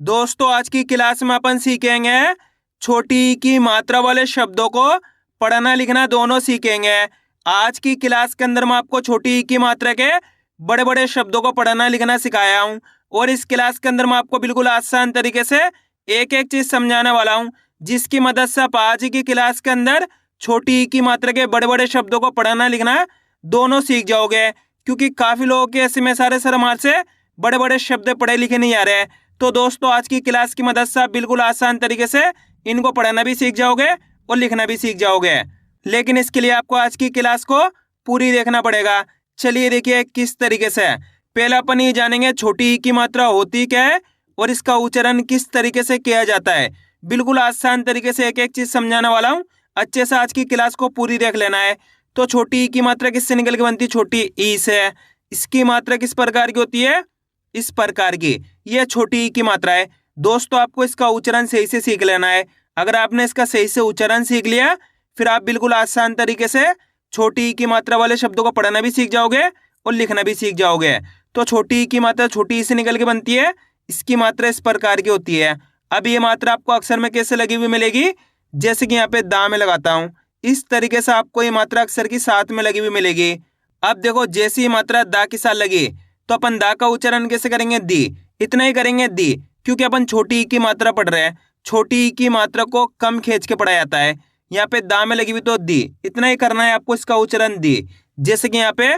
दोस्तों आज की क्लास में अपन सीखेंगे छोटी ई की मात्रा वाले शब्दों को पढ़ना लिखना दोनों सीखेंगे। आज की क्लास के अंदर मैं आपको छोटी ई की मात्रा के बड़े बड़े शब्दों को पढ़ना लिखना सिखाया हूँ और इस क्लास के अंदर मैं आपको बिल्कुल आसान तरीके से एक एक चीज समझाने वाला हूँ, जिसकी मदद से आप आज की क्लास के अंदर छोटी ई की मात्रा के बड़े बड़े शब्दों को पढ़ना लिखना दोनों सीख जाओगे। क्योंकि काफी लोगों के ऐसे में सारे शर्मार से बड़े बड़े शब्द पढ़े लिखे नहीं आ रहे हैं। तो दोस्तों आज की क्लास की मदद से आप बिल्कुल आसान तरीके से इनको पढ़ना भी सीख जाओगे और लिखना भी सीख जाओगे। लेकिन इसके लिए आपको आज की क्लास को पूरी देखना पड़ेगा। चलिए देखिए किस तरीके से। पहला अपन ये जानेंगे छोटी ई की मात्रा होती क्या है और इसका उच्चारण किस तरीके से किया जाता है। बिल्कुल आसान तरीके से एक एक चीज समझाने वाला हूँ, अच्छे से आज की क्लास को पूरी देख लेना है। तो छोटी ई की मात्रा किससे निकल के बनती है? छोटी ई से। इसकी मात्रा किस प्रकार की होती है? इस प्रकार की। यह छोटी ई की मात्रा है। दोस्तों आपको इसका उच्चारण सही से सीख लेना है। अगर आपने इसका सही से उच्चारण सीख लिया फिर आप बिल्कुल आसान तरीके से छोटी ई की मात्रा वाले शब्दों को पढ़ना भी सीख जाओगे और लिखना भी सीख जाओगे। तो छोटी ई की मात्रा छोटी ई से निकल के बनती है। इसकी मात्रा इस प्रकार की होती है। अब ये मात्रा आपको अक्षर में कैसे लगी हुई मिलेगी? जैसे कि यहाँ पे दा में लगाता हूँ, इस तरीके से आपको ये मात्रा अक्षर की साथ में लगी हुई मिलेगी। अब देखो जैसी ये मात्रा दा के साथ लगी तो अपन दा का उच्चारण कैसे करेंगे? दी। इतना ही करेंगे दी, क्योंकि अपन छोटी ई की मात्रा पढ़ रहे हैं। छोटी ई की मात्रा को कम खींच के पढ़ा जाता है। यहाँ पे दा में लगी हुई तो दी, इतना ही करना है आपको इसका उच्चारण दी। जैसे कि यहाँ पे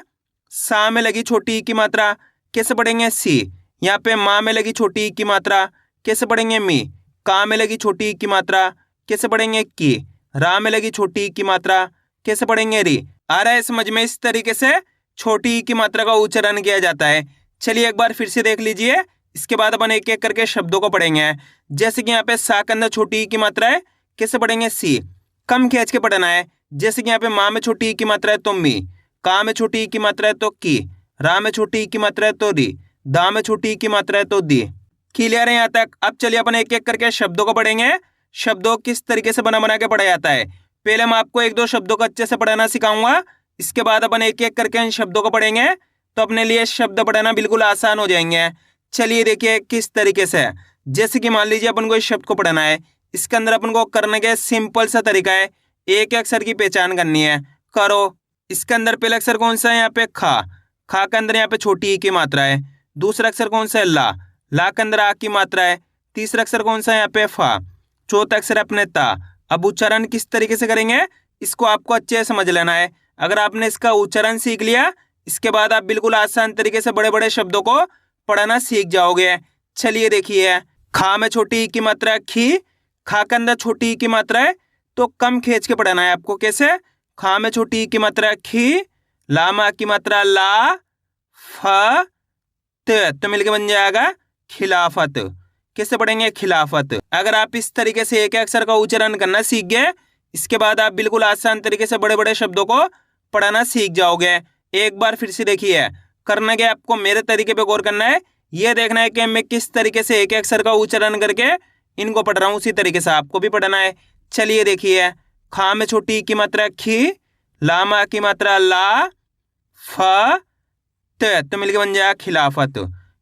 सा में लगी छोटी ई की मात्रा कैसे पढ़ेंगे? सी। यहाँ पे माँ में लगी छोटी ई की मात्रा कैसे पढ़ेंगे? मी। का में लगी छोटी ई की मात्रा कैसे पढ़ेंगे? की। रा में लगी छोटी ई की मात्रा कैसे पढ़ेंगे? री। आ रहा है समझ में? इस तरीके से छोटी ई की मात्रा का उच्चारण किया जाता है। चलिए एक बार फिर से देख लीजिए, इसके बाद अपन एक एक करके शब्दों को पढ़ेंगे। जैसे कि यहाँ पे सा के अंदर छोटी ई की मात्रा है कैसे पढ़ेंगे? सी। कम खींच के पढ़ना है। जैसे कि यहाँ पे माँ में छोटी ई की मात्रा है तो मी। का में छोटी ई की मात्रा है तो की। रा में छोटी ई की मात्रा है तो री। दा में छोटी ई की मात्रा है तो दी। क्लियर है यहाँ तक? अब चलिए अपन एक एक करके शब्दों को पढ़ेंगे। शब्दों किस तरीके से बना बना के पढ़ा जाता है। पहले मैं आपको एक दो शब्दों को अच्छे से पढ़ाना सिखाऊंगा, इसके बाद अपन एक एक करके इन शब्दों को पढ़ेंगे तो अपने लिए शब्द पढ़ना बिल्कुल आसान हो जाएंगे। चलिए देखिए किस तरीके से। जैसे कि मान लीजिए अपन को इस शब्द को पढ़ना है, इसके अंदर अपन को करने का सिंपल सा तरीका है, एक अक्षर की पहचान करनी है। करो। इसके अंदर पहला अक्षर कौन सा है? यहाँ पे खा। खा के अंदर यहाँ पे छोटी ई की मात्रा है। दूसरा अक्षर कौन सा है? ला। ला के अंदर आ की मात्रा है। तीसरा अक्षर कौन सा है? यहाँ पे फा। चौथा अक्षर अपने ता। अब उच्चारण किस तरीके से करेंगे इसको आपको अच्छे से समझ लेना है। अगर आपने इसका उच्चारण सीख लिया इसके बाद आप बिल्कुल आसान तरीके से बड़े बड़े शब्दों को पढ़ना सीख जाओगे। चलिए देखिए, खा में छोटी ई की मात्रा खी। खा के अंदर छोटी ई की मात्रा है तो कम खींच के पढ़ना है आपको। कैसे? खा में छोटी ई की मात्रा खी। ला में की मात्रा ला। फ तो मिलके बन जाएगा खिलाफत। कैसे पढ़ेंगे? खिलाफत। अगर आप इस तरीके से एक अक्षर का उच्चारण करना सीख गए इसके बाद आप बिल्कुल आसान तरीके से बड़े बड़े शब्दों को पढ़ना सीख जाओगे। एक बार फिर से देखिए, करना क्या आपको मेरे तरीके पे गौर करना है। यह देखना है कि मैं किस तरीके से एक अक्षर का उच्चारण करके इनको पढ़ रहा हूँ, उसी तरीके से आपको भी पढ़ना है। चलिए देखिए, खा में छोटी की मात्रा खी। ला में की मात्रा ला। फ तो मिलके बन जाएगा खिलाफत।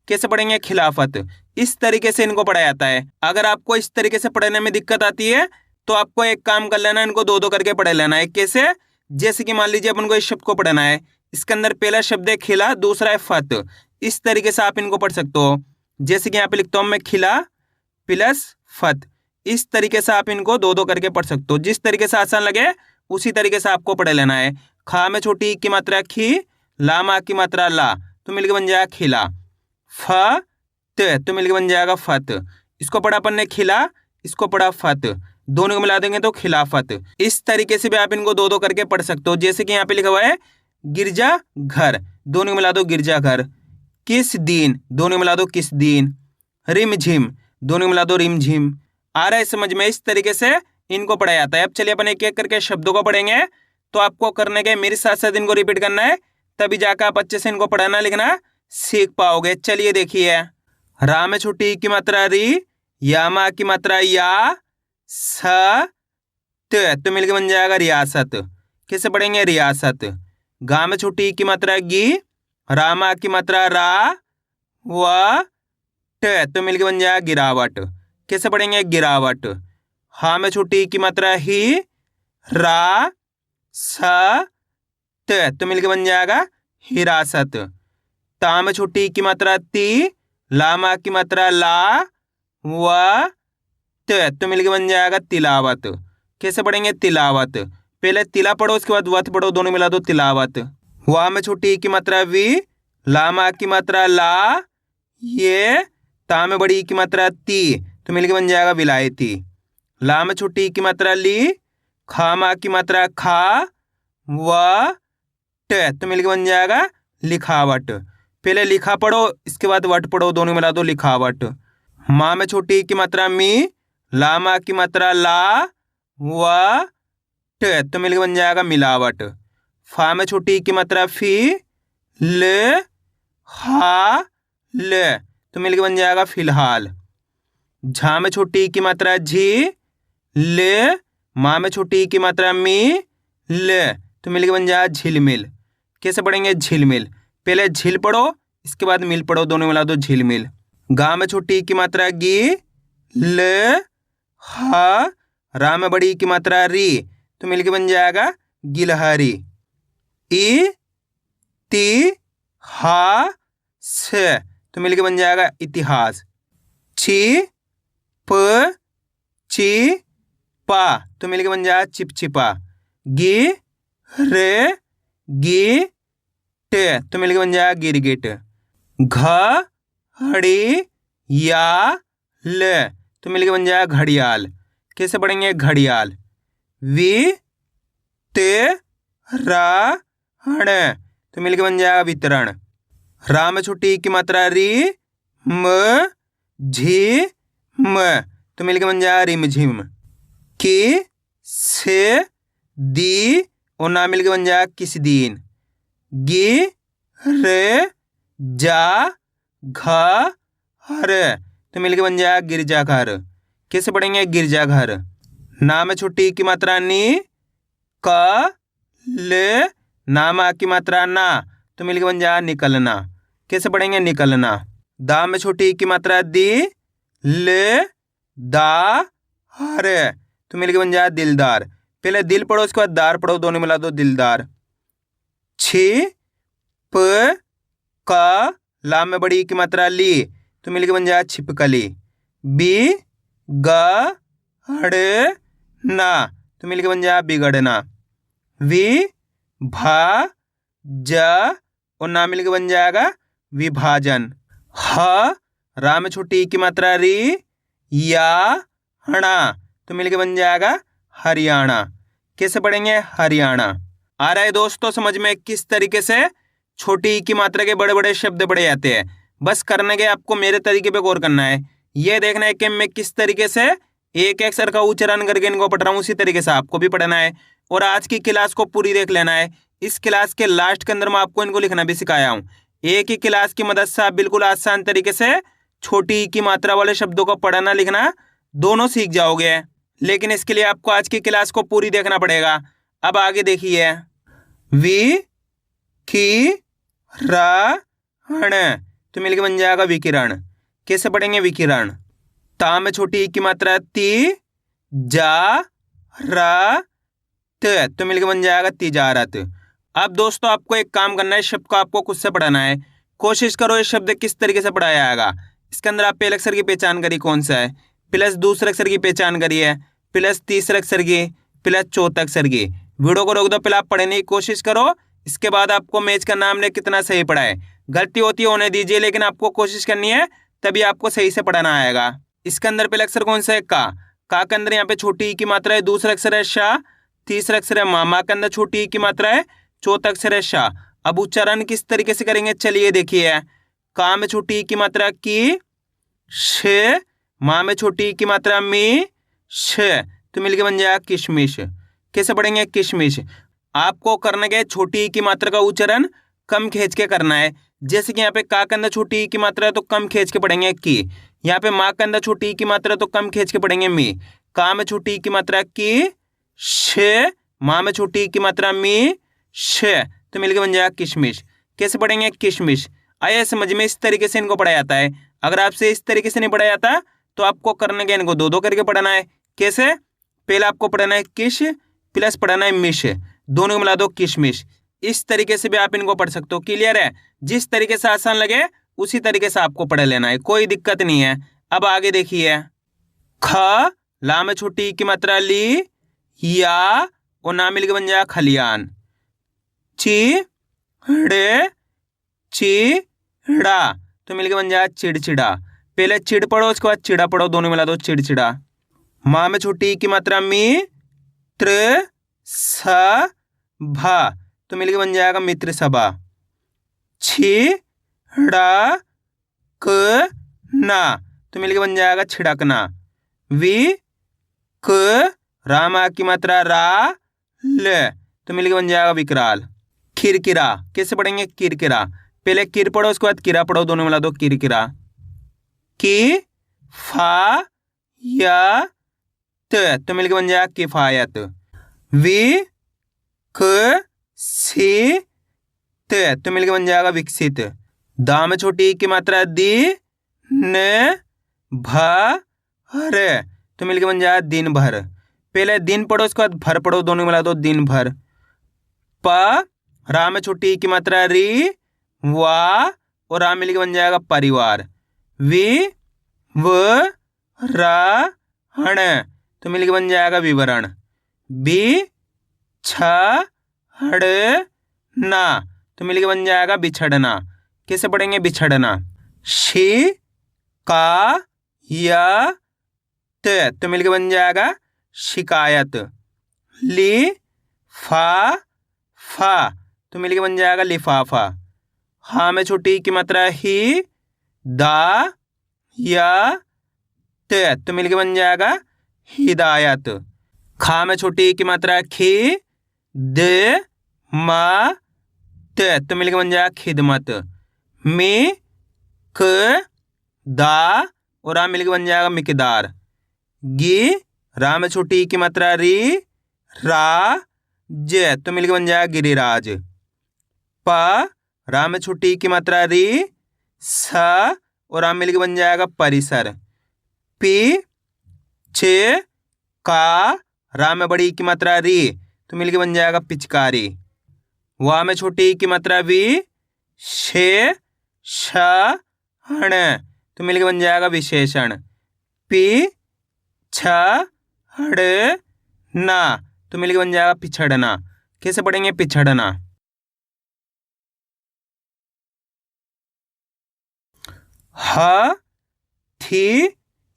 कैसे पढ़ेंगे? खिलाफत। इस तरीके से इनको पढ़ा जाता है। अगर आपको इस तरीके से पढ़ने में दिक्कत आती है तो आपको एक काम कर लेना, इनको दो दो करके पढ़ लेना है। कैसे? जैसे कि मान लीजिए अपन को इस शब्द को पढ़ना है, इसके अंदर पहला शब्द है खिला, दूसरा है फत। इस तरीके से आप इनको पढ़ सकते हो। जैसे कि यहाँ पे लिखता हूँ मैं खिला प्लस फत। इस तरीके से आप इनको दो दो करके पढ़ सकते हो। जिस तरीके से आसान लगे उसी तरीके से आपको पढ़ लेना है। खा में छोटी की मात्रा खी। ला में की मात्रा ला तो मिलकर बन जाएगा खिला। फ तो मिलकर बन जाएगा फत। इसको पढ़ा अपन ने खिला, इसको पढ़ा फत, दोनों को मिला देंगे तो खिलाफत। इस तरीके से भी आप इनको दो दो करके पढ़ सकते हो। जैसे कि यहाँ पे लिखा हुआ है गिरजा घर, दोनों को मिला दो गिरजा घर। किस दिन, दोनों को मिला दो किस दिन। रिम झिम, दोनों को मिला दो रिम झिम। आ रहा है समझ में? इस तरीके से इनको पढ़ा जाता है। अब चलिए अपन एक एक करके शब्दों को पढ़ेंगे तो आपको करने के मेरे साथ साथ इनको रिपीट करना है, तभी जाकर आप अच्छे से इनको पढ़ना लिखना सीख पाओगे। चलिए देखिए, रा में छोटी की मात्रा री। या मा की मात्रा या। स तो मिलकर बन जाएगा रियासत। कैसे पढ़ेंगे? रियासत। गा में छोटी की मात्रा गी। रामा की मात्रा रा। व ट तो मिलके बन जाएगा गिरावट। कैसे पढ़ेंगे? गिरावट। हा में छोटी ई की मात्रा ही, रा स त तो मिलके बन जाएगा हिरासत। ता में छोटी ई की मात्रा ती, ला मा की मात्रा ला, व त तो मिलके बन जाएगा तिलावत। कैसे पढ़ेंगे? तिलावत। पहले तिला पढ़ो, उसके बाद वत पढ़ो, दोनों मिला दो तिलावत। वाह में छोटी ई की मात्रा वी, ला मा की मात्रा ला, ये ता में बड़ी ई की मात्रा ती तो मिलके बन जाएगा विलायती। ला में छोटी ई की मात्रा ली, खा मा की मात्रा खा, व ट तो मिलके बन जाएगा लिखावट। पहले लिखा पढ़ो, इसके बाद वट पढ़ो, दोनों मिला दो लिखावट। माँ में छोटी ई की मात्रा मी, ला मा की मात्रा ला, व ट तो मिलके बन जाएगा मिलावट। फा में छोटी ई की मात्रा फी, ल हा ल तो मिलके बन जाएगा फिलहाल। झा में छोटी ई की मात्रा झी, ल माँ में छोटी ई की मात्रा मी, ल तो मिलके बन जाएगा झिलमिल। कैसे पढ़ेंगे? झिलमिल। पहले झिल पढ़ो, इसके बाद मिल पढ़ो, दोनों मिला दो झिलमिल। गा में छोटी ई की मात्रा गी, ल हा रा में बड़ी ई की मात्रा री तो मिलके बन जाएगा गिलहरी। ई ती हा स तो मिलके बन जाएगा इतिहास। छी प ची पा तो मिलके बन जाएगा चिपचिपा। गी रे गी ट तो मिलके बन जाएगा गिरगिट। घ हड़ी या ल तो मिलके बन जाएगा घड़ियाल। कैसे पढ़ेंगे? घड़ियाल। वी ते रा हण तो मिलके बन जाएगा वितरण। रा में छोटी ई की मात्रा री, म झी म तो मिलके बन जाएगा रिमझिम। की से दी और ना मिलके बन जाएगा किस दिन। गी रे जा घ हर तो मिलके बन जाएगा गिरजाघर। कैसे पढ़ेंगे? गिरजाघर। ना में छोटी ई की मात्रा नी, क ल ना मा की मात्रा ना तो मिलके बन जाएगा निकलना। कैसे पढ़ेंगे? निकलना। दा में छोटी ई की मात्रा दी, ल दा हर तो मिलके बन जाएगा दिलदार। पहले दिल पढ़ो, उसके बाद दार पढ़ो, दोनों मिला दो दिलदार। छी प का ला में बड़ी ई की मात्रा ली तो मिलके बन जाएगा छिपकली। बी ग हड़ ना तो मिलके बन जाएगा बिगड़ना। वी भा ज और ना मिलके बन जाएगा विभाजन। ह रा में छोटी ई की मात्रा री, या हणा तो मिलके बन जाएगा हरियाणा। कैसे पढ़ेंगे? हरियाणा। आ रहा है दोस्तों समझ में किस तरीके से छोटी ई की मात्रा के बड़े बड़े शब्द पढ़े जाते हैं? बस करने के आपको मेरे तरीके पे गौर करना है। ये देखना है कि मैं किस तरीके से एक अक्षर का उच्चारण करके इनको पढ़ रहा हूँ, उसी तरीके से आपको भी पढ़ना है। और आज की क्लास को पूरी देख लेना है। इस क्लास के लास्ट के अंदर मैं आपको इनको लिखना भी सिखाया हूँ। एक ही क्लास की मदद से आप बिल्कुल आसान तरीके से छोटी ई की मात्रा वाले शब्दों को पढ़ना लिखना दोनों सीख जाओगे। लेकिन इसके लिए आपको आज की क्लास को पूरी देखना पड़ेगा। अब आगे देखिए। वी की रा हण तो मिलके बन जाएगा विकिरण। कैसे पढ़ेंगे? विकिरण। ता में छोटी ई की मात्रा ती, जा रा त तो मिलके बन जाएगा तिजारत। अब दोस्तों आपको एक काम करना है, शब्द को आपको खुद से पढ़ाना है। कोशिश करो ये शब्द किस तरीके से पढ़ाया जाएगा। इसके अंदर आप पहले अक्षर की पहचान करिए कौन सा है, प्लस दूसरे अक्षर की पहचान करिए, प्लस तीसरे अक्षर की, प्लस चौथे अक्षर की। वीडियो को रोक दो, पहले आप पढ़ने की कोशिश करो, इसके बाद आपको मैच करना हमने कितना सही पढ़ा है। गलती होती है होने दीजिए, लेकिन आपको कोशिश करनी है, तभी आपको सही से पढ़ाना आएगा। इसके अंदर पहले अक्षर कौन सा है? का के अंदर यहाँ पे छोटी ई की मात्रा है, दूसरा अक्षर है शा, तीसरा अक्षर है मामा के अंदर छोटी ई की मात्रा है, चौथा अक्षर है शा। अब उच्चारण किस तरीके से करेंगे चलिए देखिए। का में छोटी ई की मात्रा की, श माँ में छोटी ई की मात्रा मी, श तो मिलके बन जाएगा किशमिश। कैसे पढ़ेंगे? किशमिश। आपको करने के छोटी ई की मात्रा का उच्चारण कम खींच के करना है। जैसे कि यहाँ पे का के अंदर छोटी ई की मात्रा है तो कम खींच के पढ़ेंगे की। यहाँ पे माँ के अंदर छोटी ई की मात्रा तो कम खींच के पढ़ेंगे मी। का में छोटी ई की मात्रा की, श माँ में छोटी ई की मात्रा मी, श तो मिलके बन जाएगा किशमिश। कैसे पढ़ेंगे? किशमिश। आइए समझ में, इस तरीके से इनको पढ़ा जाता है। अगर आपसे इस तरीके से नहीं पढ़ा जाता तो आपको करने के इनको दो दो करके पढ़ना है। कैसे? पहले आपको पढ़ना है किश प्लस पढ़ना है मिश, दोनों को मिला दो किशमिश। इस तरीके से भी आप इनको पढ़ सकते हो। क्लियर है? जिस तरीके से आसान लगे उसी तरीके से आपको पढ़ लेना है, कोई दिक्कत नहीं है। अब आगे देखिए, ख ला में छोटी की मात्रा ली, या और ना मिलके बन जाएगा खलियान। ची ड़े चिड़ा तो मिलके बन जाएगा चिड़चिड़ा। पहले चिड़ पढ़ो, उसके बाद चिड़ा पढ़ो, दोनों मिला दो चिड़चिड़ा। माँ में छोटी की मात्रा मी त्र स भा तो मिलके बन जाएगा मित्र सभा। छी ड़ा क ना तो मिलके बन जाएगा छिड़कना। वी क रामा की मात्रा रा ल तो मिलके बन जाएगा विकराल। किरकिरा कैसे पढ़ेंगे? किरकिरा, पहले किर पढ़ो, उसके बाद किरा पढ़ो, दोनों मिला दो किरकिरा। की फा या त तो मिलके बन जाएगा किफायत। वी क सी त तो मिलके बन जाएगा विकसित। दा में छोटी की मात्रा दी न भ र तो मिलके बन जाएगा दिन भर। पहले दिन पढ़ो, उसके बाद भर पढ़ो, दोनों मिला दो दिन भर। प रा में छोटी की मात्रा री वा और रा मिलके बन जाएगा परिवार। वी व रा हण तो मिलके बन जाएगा विवरण। बी छ हड़ ना तो मिलके बन जाएगा बिछड़ना। कैसे पढ़ेंगे? बिछड़ना। शी का या त तो मिलके बन जाएगा शिकायत। ली फा तो मिलके बन जाएगा लिफाफा। हा में छोटी की मात्रा ही दा या त तो मिलके बन जाएगा हिदायत। खा में छोटी की मात्रा खी द मा त तो मिलके बन जाएगा खिदमत। मी क दा और रा मिलके बन जाएगा मिकदार। गी रा में छोटी की मात्रा री रा ज तो मिलके बन जाएगा गिरिराज। प रा में छोटी की मात्रा री स और रा मिलके बन जाएगा परिसर। पी छ का रा में बड़ी की मात्रा री तो मिलके बन जाएगा पिचकारी। वा में छोटी की मात्रा वी शे श हण तो मिलके बन जाएगा विशेषण। पी छ हड़ ना तो मिलके बन जाएगा पिछड़ना। कैसे पढ़ेंगे? पिछड़ना। ह थी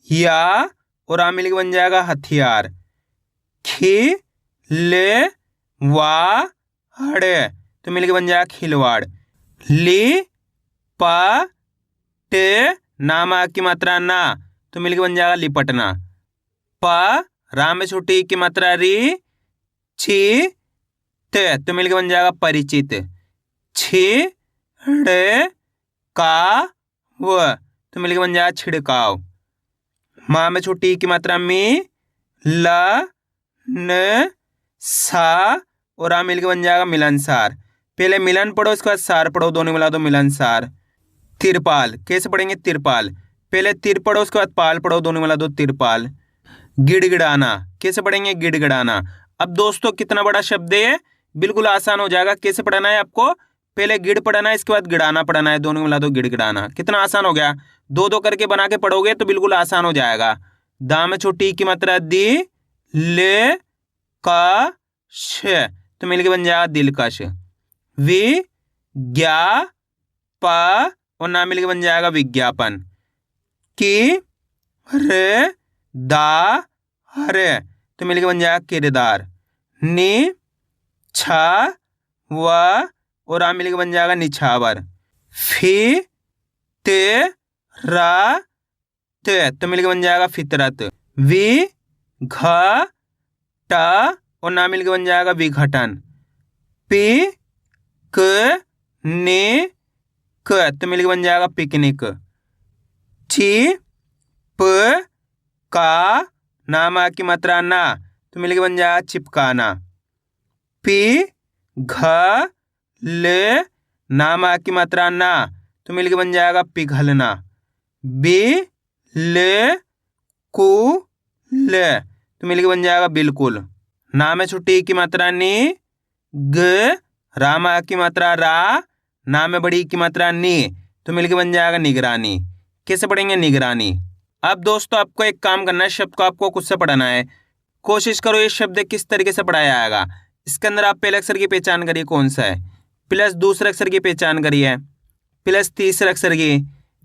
या और आ मिलके बन जाएगा हथियार। खी ले वा हड़ तो मिलके बन जाएगा खिलवाड़। ली पा टे नामा की मात्रा ना तो मिलके बन जाएगा लिपटना। प रा में छोटी की मात्रा री छी त तो मिलके बन जाएगा परिचित। छी ड़ का व तो मिलके बन जाएगा छिड़काव। माँ में छोटी की मात्रा मी ल न सा और आ मिलके बन जाएगा मिलनसार। पहले मिलन पढ़ो, उसके बाद सार पढ़ो, दोनों मिला दो मिलनसार। तिरपाल कैसे पढ़ेंगे? तिरपाल, पहले तिर पढ़ो, उसके बाद पाल पढ़ो, दोनों मिला दो तिरपाल। गिड़गिड़ाना कैसे पढ़ेंगे? गिड़गिड़ाना। अब दोस्तों कितना बड़ा शब्द है, बिल्कुल आसान हो जाएगा। कैसे पढ़ना है आपको? पहले गिड़ पढ़ना है, इसके बाद गिड़ाना पढ़ना है, दोनों मिला दो गिड़गिड़ाना। कितना आसान हो गया। दो दो करके बना के पढ़ोगे तो बिल्कुल आसान हो जाएगा। दा में छोटी की मात्रा दी ले का श तो मिलके बन जाएगा दिलकश। वि ज्ञा प और ना मिलके बन जाएगा विज्ञापन। की र दा हर तो मिलके बन जाएगा किरदार। नि छा व और आ मिलके बन जाएगा निछावर। फी ते रा त तो मिलके बन जाएगा फितरत। वि घ ट और ना मिलके बन जाएगा विघटन। पी क ने क तो मिलके बन जाएगा पिकनिक। ची प का नामा की मात्रा ना तो मिलके बन जाएगा चिपकाना। पी घ ले नामा की मात्रा ना तो मिलके बन जाएगा पिघलना। बी ले कु ले, तो मिलके बन जाएगा बिल्कुल। ना में छोटी ई की मात्रा नी, ग, रा में आ की मात्रा रा, ना में बड़ी ई की मात्रा नी, तो मिलके बन जाएगा निगरानी। कैसे पढ़ेंगे? निगरानी। अब दोस्तों आपको एक काम करना है, शब्द को आपको खुद से पढ़ना है। कोशिश करो ये शब्द किस तरीके से पढ़ाया जाएगा। इसके अंदर आप पहले अक्षर की पहचान करिए कौन सा है, प्लस दूसरे अक्षर की पहचान करिए, प्लस तीसरे अक्षर की,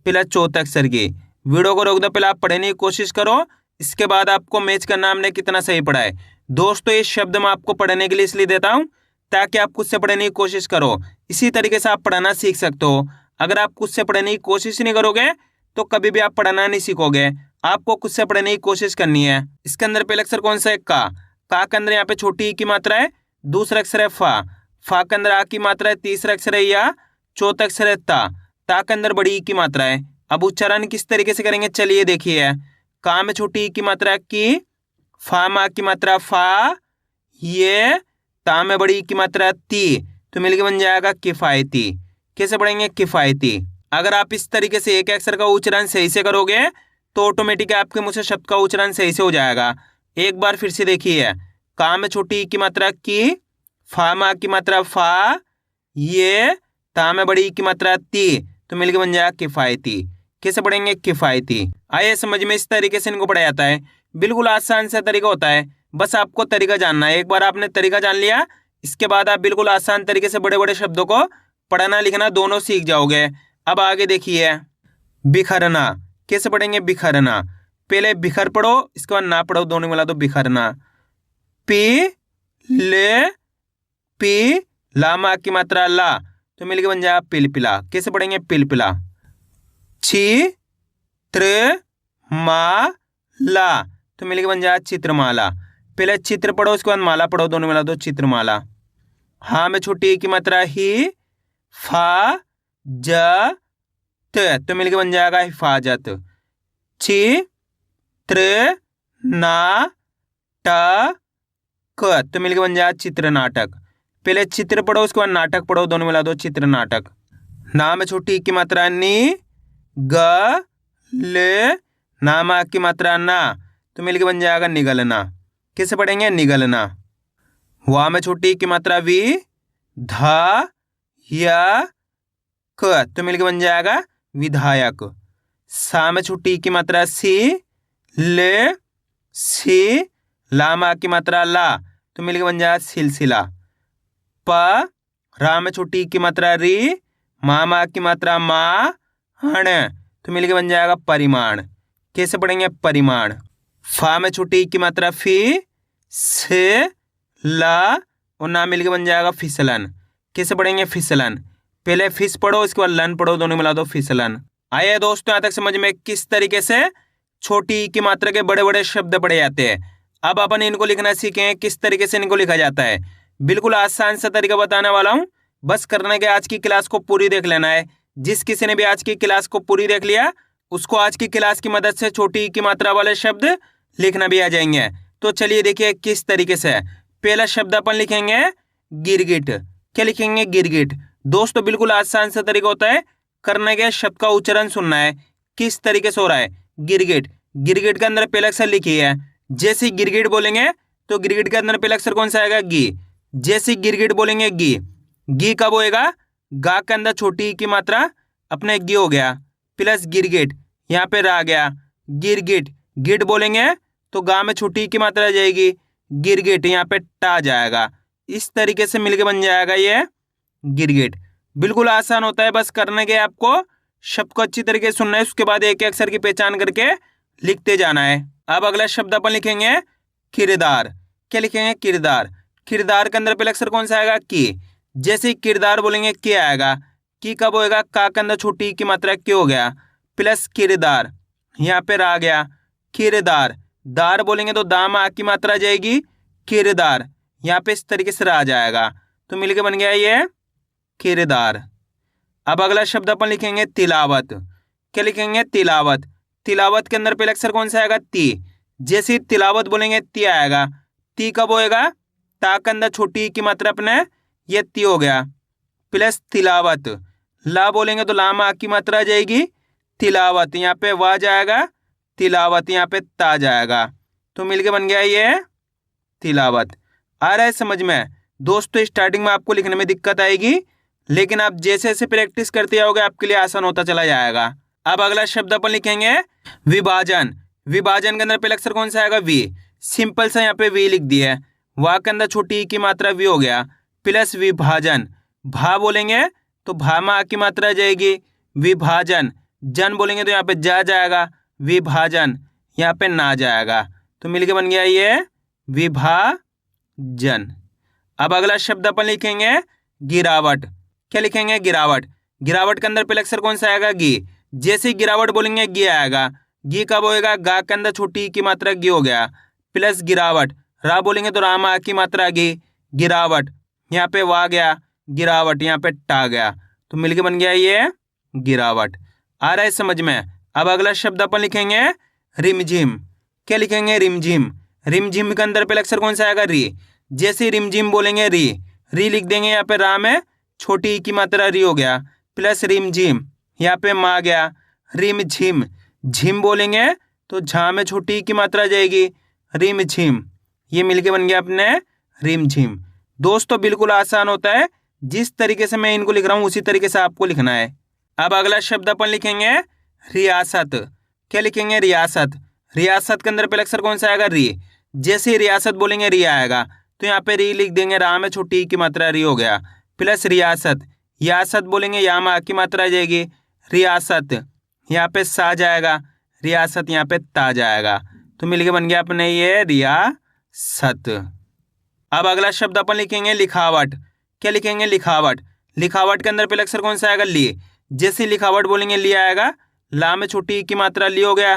प्लस चौथे अक्षर की। वीडियो को रोक दो, पहले आप पढ़ने की कोशिश करो, इसके बाद आपको मैच करना हमने कितना सही पढ़ा है। दोस्तों ये शब्द मैं आपको पढ़ने के लिए इसलिए देता हूँ ताकि आप खुद से पढ़ने की कोशिश करो, इसी तरीके से आप पढ़ना सीख सकते हो। अगर आप खुद से पढ़ने की कोशिश नहीं करोगे तो कभी भी आप पढ़ना नहीं सीखोगे। आपको खुद से पढ़ने की कोशिश करनी है। इसके अंदर पहले अक्षर कौन सा है? का के अंदर यहाँ पे छोटी ई की मात्रा है, दूसरा अक्षर है फा के अंदर आ की मात्रा है, तीसरा अक्षर है या, चौथा अक्षर है ता के अंदर बड़ी ई की मात्रा है। अब उच्चारण किस तरीके से करेंगे चलिए देखिए। का में छोटी ई की मात्रा की, फा में आ की मात्रा फा, ये ता में बड़ी ई की मात्रा ती, तो मिलके बन जाएगा किफायती। कैसे पढ़ेंगे? किफायती। अगर आप इस तरीके से एक अक्षर का उच्चारण सही से करोगे तो ऑटोमेटिक आपके मुंह से शब्द का उच्चारण सही से हो जाएगा। एक बार फिर से देखिए। का में छोटी ई की मात्रा की, फा में आ की मात्रा फा, ये ता में बड़ी ई की मात्रा ती, तो मिलके बन जाएगा किफायती। कैसे पढ़ेंगे? किफायती। आइए समझ में, इस तरीके से इनको पढ़ाया जाता है। बिल्कुल आसान सा तरीका होता है, बस आपको तरीका जानना है। एक बार आपने तरीका जान लिया, इसके बाद आप बिल्कुल आसान तरीके से बड़े बड़े शब्दों को पढ़ना लिखना दोनों सीख जाओगे। अब आगे देखिए। बिखरना। कैसे पढ़ेंगे? बिखरना। पहले बिखर पढ़ो, इसके बाद ना पढ़ो, दोनों मिला दो बिखरना। पी ले पी, ला मा की मात्रा ला, तो मिलके बन जाएगा पिलपिला। कैसे पढ़ेंगे? पिलपिला। छी त्र मा ला, तो मिलके बन जाएगा चित्रमाला। पहले चित्र पढ़ो, उसके बाद माला पढ़ो, दोनों मिला दो चित्रमाला। हाँ में छोटी ई की मात्रा ही, फा ज त, तो मिलके बन जाएगा हिफाजत। छी त्र ना ट क, तो मिलके बन जाएगा चित्र नाटक। पहले चित्र पढ़ो, उसके बाद नाटक पढ़ो, दोनों मिला दो चित्र नाटक। ना में छोटी ई की मात्रा नी, ग ले, ना में आ की मात्रा ना, तो मिलके बन जाएगा निगलना। कैसे पढ़ेंगे? निगलना। वा में छोटी ई की मात्रा वी, धा या क, तो मिलके बन जाएगा विधायक। सा में छोटी ई की मात्रा सी, ले सी, ला में आ की मात्रा ला, तो मिलके बन जाएगा सिलसिला। प, रा में छोटी ई की मात्रा री, मा में आ की मात्रा मा, हण, तो मिलके बन जाएगा परिमाण। कैसे पढ़ेंगे? परिमाण। फा में छोटी ई की मात्रा फी, से, ला, और ना मिलके बन जाएगा फिसलन। कैसे पढ़ेंगे? फिसलन। पहले फिस पढ़ो, इसके बाद लन पढ़ो, दोनों मिला दो फिसलन। आइए दोस्तों, यहाँ तक समझ में किस तरीके से छोटी ई की मात्रा के बड़े बड़े शब्द पढ़े जाते हैं। अब अपन इनको लिखना सीखें, किस तरीके से इनको लिखा जाता है। बिल्कुल आसान सा तरीका बताने वाला हूँ, बस करने के आज की क्लास को पूरी देख लेना है। जिस किसी ने भी आज की क्लास को पूरी देख लिया, उसको आज की क्लास की मदद से छोटी ई की मात्रा वाले शब्द लिखना भी आ जाएंगे। तो चलिए देखिए किस तरीके से। पहला शब्द अपन लिखेंगे गिरगिट। क्या लिखेंगे? गिरगिट। दोस्तों बिल्कुल आसान सा तरीका होता है, करने के शब्द का उच्चारण सुनना है किस तरीके से हो रहा है। गिरगिट। गिरगिट के अंदर पहला अक्षर लिखिए है। जैसे गिरगिट बोलेंगे तो गिरगिट के अंदर पहला अक्षर कौन सा आएगा? गी। जैसे गिरगिट बोलेंगे गी। गी कब होएगा? गा के अंदर छोटी ई की मात्रा अपने गी हो गया, प्लस गिरगिट, यहाँ पे रा गया गिरगिट। गिट बोलेंगे तो गा में छोटी ई की मात्रा आ जाएगी, गिरगिट, यहाँ पे टा जाएगा। इस तरीके से मिलके बन जाएगा ये गिरगिट। बिल्कुल आसान होता है, बस करने के आपको शब्द को अच्छी तरीके से सुनना है, उसके बाद एक एक अक्षर की पहचान करके लिखते जाना है। अब अगला शब्द अपन लिखेंगे किरदार। क्या लिखेंगे? किरदार। किरदार के अंदर पहला अक्षर कौन सा आएगा? की। जैसे किरदार बोलेंगे की आएगा। की कब होएगा? का के अंदर छोटी की मात्रा की हो गया, प्लस किरदार, यहाँ पे रा गया किरदार। दार बोलेंगे तो दाम आ की मात्रा आ जाएगी, किरदार, यहाँ पे इस तरीके से रा जाएगा, तो मिलके बन गया ये किरदार। अब अगला शब्द अपन लिखेंगे तिलावत। क्या लिखेंगे? तिलावत। तिलावत के अंदर पहला अक्षर कौन सा आएगा? ती। जैसे तिलावत बोलेंगे ती आएगा। ती कब होएगा? ता के अंदर छोटी की मात्रा अपने ये ती हो गया, प्लस तिलावत। ला बोलेंगे तो लाम आ की मात्रा आ जाएगी, तिलावत, यहाँ पे वाह जाएगा, तिलावत यहाँ पे ता जाएगा। तो मिलके बन गया ये तिलावत। आ रहा है समझ में दोस्तों? स्टार्टिंग में आपको लिखने में दिक्कत आएगी, लेकिन आप जैसे जैसे प्रैक्टिस करते जाओगे आपके लिए आसान होता चला जाएगा। अब अगला शब्द अपन लिखेंगे विभाजन। विभाजन के अंदर पहला अक्षर कौन सा आएगा? वी। सिंपल सा यहाँ पे वी लिख दिया है। वाह के अंदर छोटी ई की मात्रा वी हो गया, प्लस विभाजन। भा बोलेंगे तो भा में आ की मात्रा आ जाएगी, विभाजन। जन बोलेंगे तो यहाँ पे जा जाएगा, विभाजन। यहाँ पे ना जाएगा, तो मिलके बन गया ये विभाजन। अब अगला शब्द अपन लिखेंगे गिरावट। क्या लिखेंगे? गिरावट। गिरावट के अंदर पहले अक्षर कौन सा आएगा? गी। जैसे ही गिरावट बोलेंगे गी आएगा। गी कब होएगा? गा के अंदर छोटी ई की मात्रा गी हो गया, प्लस गिरावट। रा बोलेंगे तो राम आ की मात्रा गी, गिरावट। यहाँ पे वाह गया, गिरावट। यहाँ पे टा गया, तो मिलके बन गया ये गिरावट। आ रहा है समझ में? अब अगला शब्द अपन लिखेंगे रिमझिम। क्या लिखेंगे? रिमझिम। रिमझिम के अंदर पहले अक्षर कौन सा आएगा? री। जैसे रिमझिम बोलेंगे री, री लिख देंगे। यहाँ पे रा में छोटी ई की मात्रा री हो गया, प्लस रिमझिम। यहाँ पे मा गया, रिमझिम। झिम बोलेंगे तो झा में छोटी ई की मात्रा आ जाएगी, रिमझिम। ये मिलके बन गया अपने रिमझिम। दोस्तों बिल्कुल आसान होता है, जिस तरीके से मैं इनको लिख रहा हूँ उसी तरीके से आपको लिखना है। अब अगला शब्द अपन लिखेंगे रियासत। क्या लिखेंगे? रियासत। रियासत के अंदर पहले अक्षर कौन सा आएगा? री। जैसे ही रियासत बोलेंगे री आएगा, तो यहाँ पे री लिख देंगे। रा में छोटी ई की मात्रा री हो गया, प्लस रियासत। यासत बोलेंगे, या में आ की मात्रा आ जाएगी, रियासत। यहाँ पे सा जाएगा, रियासत। यहाँ पे ता जाएगा, तो मिलके बन गया अपने ये रियासत। अब अगला शब्द अपन लिखेंगे लिखावट। क्या लिखेंगे? लिखावट। लिखावट के अंदर पहले अक्षर कौन सा आएगा? ली। जैसे लिखावट बोलेंगे ली आएगा, ला में छोटी ई की मात्रा ली हो गया,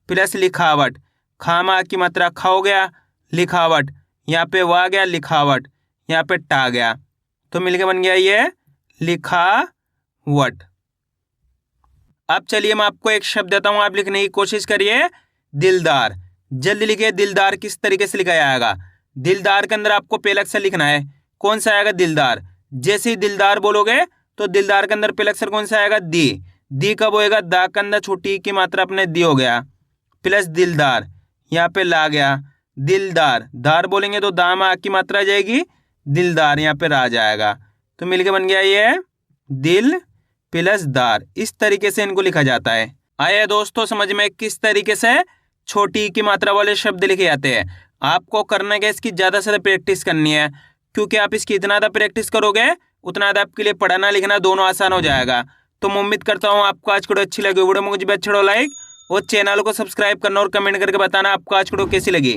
प्लस लिखावट। खा में आ की मात्रा खा हो गया, लिखावट। यहाँ पे वाह गया, लिखावट। यहाँ पे टा गया, तो मिलके बन गया ये लिखावट। अब चलिए मैं आपको एक शब्द देता हूं, आप लिखने की कोशिश करिए। दिलदार। जल्दी लिखिए, दिलदार किस तरीके से लिखा जाएगा? दिलदार के अंदर आपको पहला अक्षर लिखना है, कौन सा आएगा? दिलदार। जैसे ही दिलदार बोलोगे तो दिलदार के अंदर पहला अक्षर कौन सा आएगा? दी। दी कब होएगा? दा के अंदर छोटी ई की मात्रा अपने दी हो गया, प्लस दिलदार। यहाँ पे ला गया, दिलदार। दार बोलेंगे तो दा में आ की मात्रा आ जाएगी, दिलदार। यहाँ पे रा जाएगा, तो मिलके बन गया ये दिल प्लस दार। इस तरीके से इनको लिखा जाता है। आया दोस्तों समझ में किस तरीके से छोटी ई की मात्रा वाले शब्द लिखे जाते हैं? आपको करना क्या, इसकी ज़्यादा से ज़्यादा प्रैक्टिस करनी है, क्योंकि आप इसकी इतना ज़्यादा प्रैक्टिस करोगे उतना ज़्यादा आपके लिए पढ़ना लिखना दोनों आसान हो जाएगा। तो मैं उम्मीद करता हूँ आपको आज वीडियो अच्छी लगी। वीडियो मुझे भी अच्छा लाइक और चैनल को सब्सक्राइब करना और कमेंट करके बताना आपको आज वीडियो कैसी लगी।